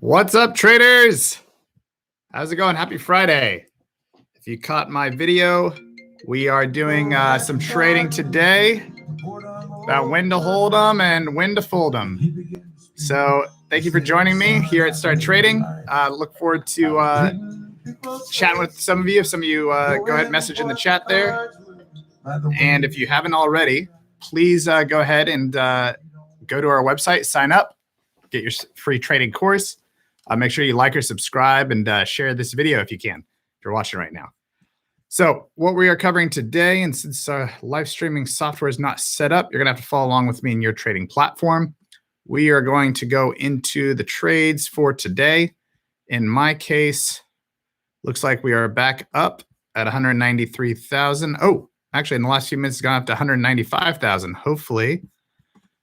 What's up, traders? How's it going? Happy Friday. If you caught my video, we are doing some trading today about when to hold them and when to fold them. So thank you for joining me here at Start Trading. Look forward to chatting with some of you. If some of you go ahead and message in the chat there. And if you haven't already, please go ahead and go to our website, sign up, get your free trading course. Make sure you like or subscribe and share this video if you can, if you're watching right now. So what we are covering today, and since live streaming software is not set up, you're going to have to follow along with me in your trading platform. We are going to go into the trades for today. In my case, looks like we are back up at 193,000. Oh, actually, in the last few minutes, it's gone up to 195,000. Hopefully,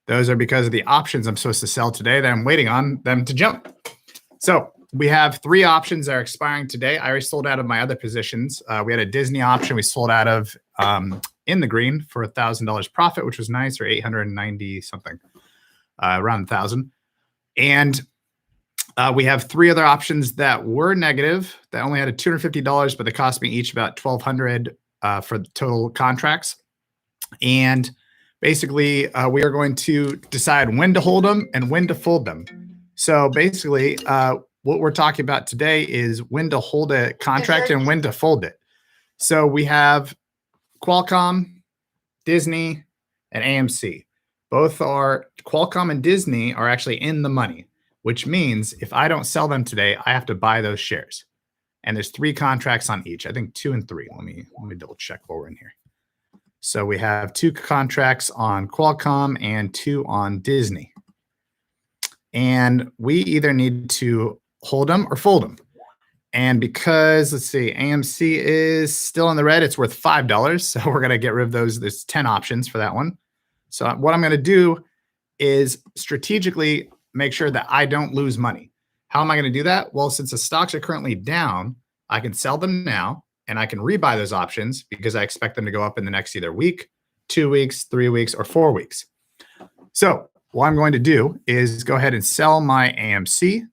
those are because of the options I'm supposed to sell today that I'm waiting on them to jump. So we have 3 options that are expiring today. I already sold out of my other positions. We had a Disney option we sold out of in the green for $1,000 profit, which was nice, or 890 something, around 1,000. And we have 3 other options that were negative that only had a $250, but they cost me each about $1,200 for the total contracts. And basically, we are going to decide when to hold them and when to fold them. So basically, what we're talking about today is when to hold a contract and when to fold it. So we have Qualcomm, Disney, and AMC. Qualcomm and Disney are actually in the money, which means if I don't sell them today, I have to buy those shares. And there's 3 contracts on each. I think 2 and 3. Let me double check while we're in here. So we have 2 contracts on Qualcomm and 2 on Disney. And we either need to hold them or fold them. And because, let's see, AMC is still in the red, it's worth $5. So we're going to get rid of those. There's 10 options for that one. So what I'm going to do is strategically make sure that I don't lose money. How am I going to do that? Well, since the stocks are currently down, I can sell them now and I can rebuy those options because I expect them to go up in the next either week, 2 weeks, 3 weeks, or 4 weeks. So what I'm going to do is go ahead and sell my AMC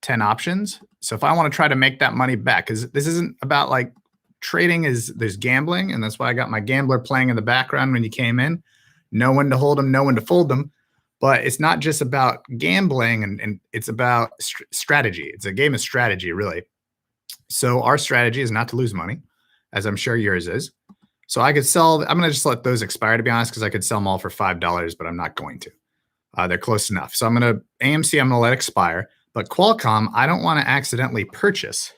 10 options. So if I want to try to make that money back, because this isn't about like trading, there's gambling, and that's why I got my gambler playing in the background when you came in. Know when to hold them, know when to fold them. But it's not just about gambling, and it's about strategy. It's a game of strategy, really. So our strategy is not to lose money, as I'm sure yours is. So I could sell, I'm going to just let those expire, to be honest, because I could sell them all for $5, but I'm not going to. They're close enough. So AMC, I'm going to let expire. But Qualcomm, I don't want to accidentally purchase.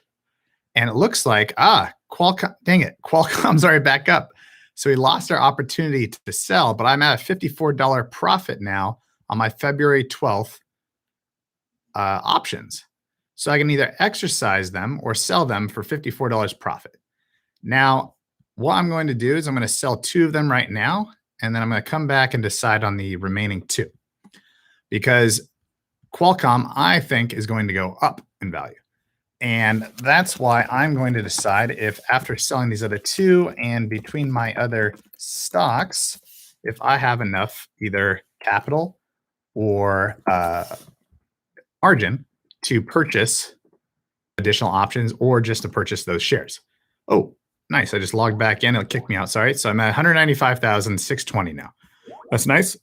And it looks like, Qualcomm, dang it, Qualcomm's already back up. So we lost our opportunity to sell, but I'm at a $54 profit now on my February 12th options. So I can either exercise them or sell them for $54 profit. Now, what I'm going to do is I'm going to sell 2 of them right now, and then I'm going to come back and decide on the remaining 2. Because Qualcomm, I think, is going to go up in value. And that's why I'm going to decide if after selling these other 2 and between my other stocks, if I have enough either capital or margin to purchase additional options or just to purchase those shares. Oh, nice. I just logged back in. It'll kick me out. Sorry. So I'm at 195,620 now. That's nice.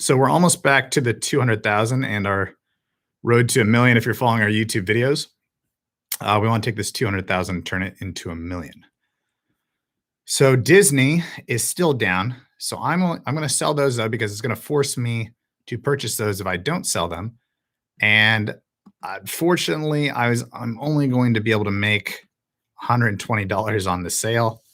So we're almost back to the 200,000 and our road to $1 million. If you're following our YouTube videos, we want to take this 200,000 and turn it into $1 million. So Disney is still down. So I'm going to sell those though, because it's going to force me to purchase those if I don't sell them. And unfortunately, I'm only going to be able to make $120 on the sale.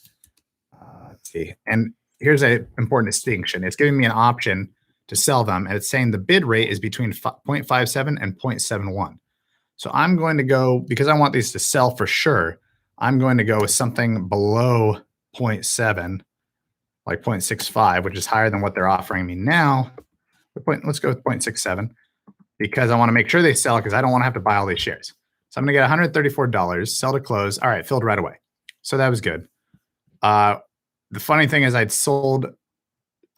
Let's see. And here's an important distinction. It's giving me an option to sell them, and it's saying the bid rate is between 0.57 and 0.71. So I'm going to go, because I want these to sell for sure, I'm going to go with something below 0.7, like 0.65, which is higher than what they're offering me now. Let's go with 0.67 because I want to make sure they sell, because I don't want to have to buy all these shares. So I'm going to get $134, sell to close. All right, filled right away. So that was good. The funny thing is I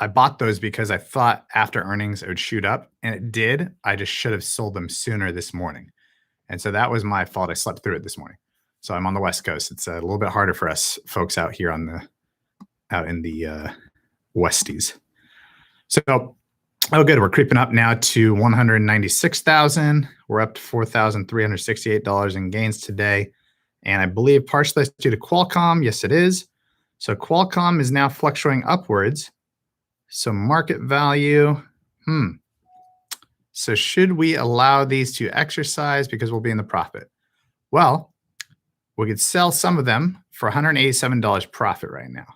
bought those because I thought after earnings it would shoot up, and it did. I just should have sold them sooner this morning. And so that was my fault. I slept through it this morning. So I'm on the West Coast. It's a little bit harder for us folks out here out in the Westies. So, oh, good. We're creeping up now to 196,000. We're up to $4,368 in gains today. And I believe partially that's due to Qualcomm. Yes, it is. So Qualcomm is now fluctuating upwards. So market value, So should we allow these to exercise because we'll be in the profit? Well, we could sell some of them for $187 profit right now.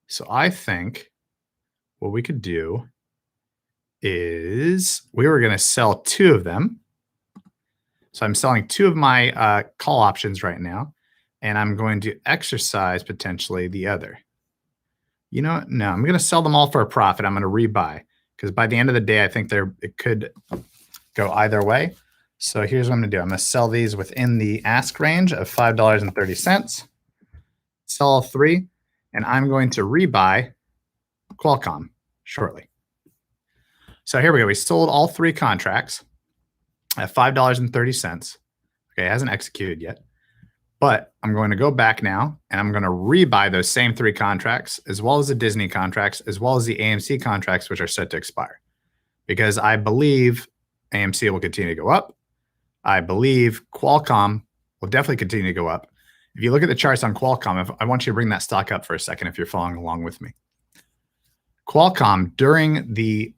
So I think what we could do is we were going to sell 2 of them. So I'm selling 2 of my call options right now, and I'm going to exercise potentially the other. You know what? No, I'm going to sell them all for a profit. I'm going to rebuy because by the end of the day, I think it could go either way. So here's what I'm going to do. I'm going to sell these within the ask range of $5.30. Sell all 3, and I'm going to rebuy Qualcomm shortly. So here we go. We sold all 3 contracts at $5.30. Okay, it hasn't executed yet. But I'm going to go back now, and I'm going to rebuy those same 3 contracts, as well as the Disney contracts, as well as the AMC contracts, which are set to expire. Because I believe AMC will continue to go up. I believe Qualcomm will definitely continue to go up. If you look at the charts on Qualcomm, I want you to bring that stock up for a second if you're following along with me. Qualcomm, during the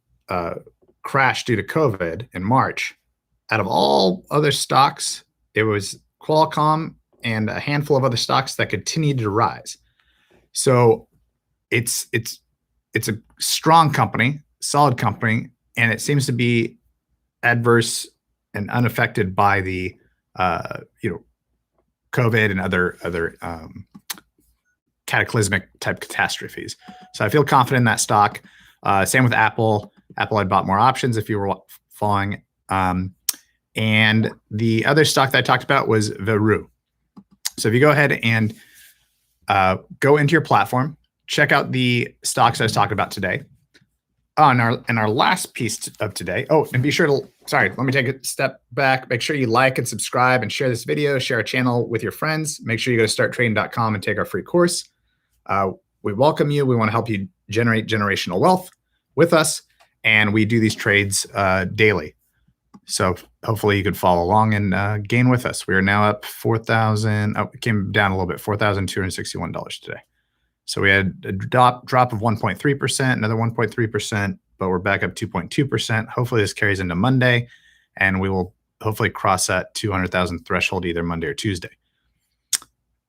crash due to COVID in March, out of all other stocks, it was Qualcomm and a handful of other stocks that continued to rise. So it's a strong company, solid company, and it seems to be adverse and unaffected by the COVID and other cataclysmic type catastrophes. So I feel confident in that stock. Same with Apple. Apple had bought more options if you were following. And the other stock that I talked about was Veru. So if you go ahead and go into your platform, check out the stocks I was talking about today. In our last piece of today. Oh, and be sure to, let me take a step back. Make sure you like and subscribe and share this video, share our channel with your friends. Make sure you go to starttrading.com and take our free course. We welcome you. We want to help you generate generational wealth with us. And we do these trades daily. So hopefully you could follow along and gain with us. We are now up 4,000. Oh, it came down a little bit, $4,261 today. So we had a drop of 1.3%, another 1.3%, but we're back up 2.2%. Hopefully this carries into Monday, and we will hopefully cross that 200,000 threshold either Monday or Tuesday.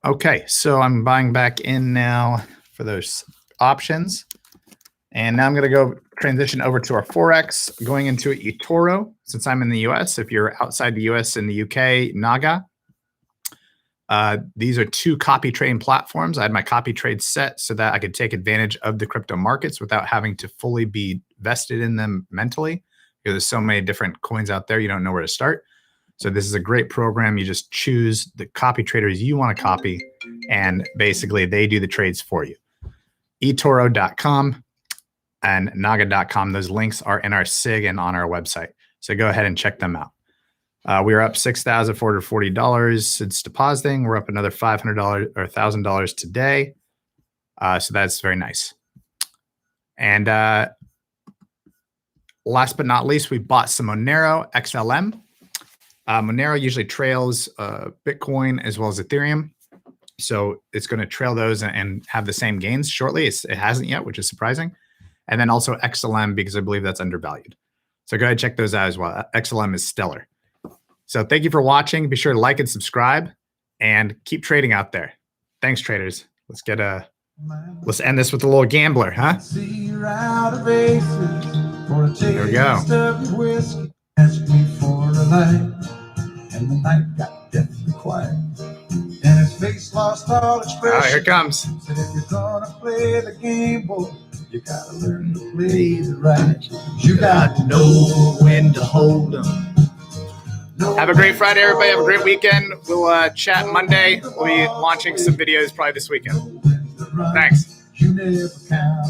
Okay, so I'm buying back in now for those options. And now I'm going to go transition over to our Forex, going into eToro. Since I'm in the US, if you're outside the US in the UK, Naga. These are 2 copy trading platforms. I had my copy trade set so that I could take advantage of the crypto markets without having to fully be vested in them mentally. Because there's so many different coins out there, you don't know where to start. So this is a great program. You just choose the copy traders you want to copy, and basically they do the trades for you. eToro.com and Naga.com. Those links are in our SIG and on our website. So go ahead and check them out. We are up $6,440 since depositing. We're up another $500 or $1,000 today. So that's very nice. And last but not least, we bought some Monero XLM. Monero usually trails Bitcoin as well as Ethereum. So it's going to trail those and have the same gains shortly. It hasn't yet, which is surprising. And then also XLM, because I believe that's undervalued. So go ahead and check those out as well. XLM is stellar. So thank you for watching. Be sure to like and subscribe and keep trading out there. Thanks, traders. Let's end this with a little gambler, huh? There we go. And the night got deathly quiet. And his face lost all expression. All right, here it comes. Said if you're gonna play the game, boy, you gotta learn to play it right. You got to know when to hold them. Have a great Friday, everybody. Have a great weekend. We'll chat Monday. We'll be launching some videos probably this weekend. Thanks. You never count.